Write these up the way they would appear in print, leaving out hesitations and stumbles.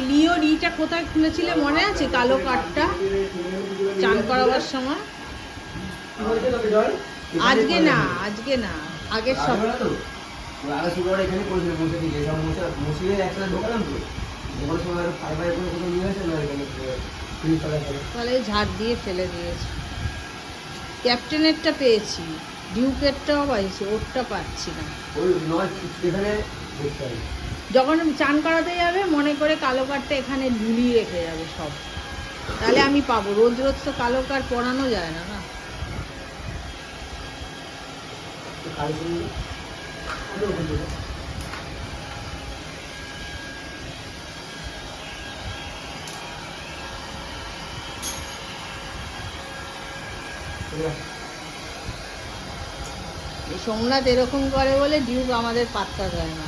লিও রিটা কোথায় খুলেছিলে মনে আছে? কালো কাঠটা চান করাবার সময়। আজকে না, আজকে না, আগের সপ্তাহে। তাহলে ঝাড় দিয়ে ফেলে দিয়েছি। ক্যাপ্টেনেরটা পেয়েছি, ডিউকেরটাও পাইছি, ওরটা পাচ্ছি না। যখন চান করাতে যাবে মনে করে কালো কাঠটা এখানে ঝুলিয়ে রেখে যাবে সব, তাহলে আমি পাবো। রোজ রোজ তো কালো কাঠ পরানো যায় না। না সোমনাথ এরকম করে বলে ডিউক আমাদের পাত্তা দেয় না,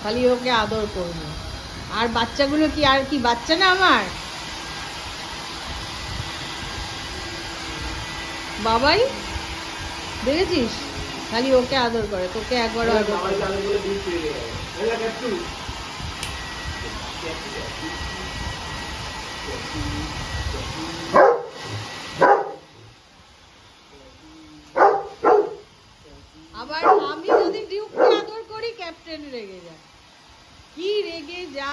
খালি ওকে আদর করবে। আর বাচ্চাগুলো কি আর কি বাচ্চা না আমার বাবাই, দেখেছিস? খালি ওকে আদর করে, তোকে একবারও আদর করে। আবার আমি যদি ডিউককে আদর করি ক্যাপ্টেন রেগে যায়। কি রেগে যায়!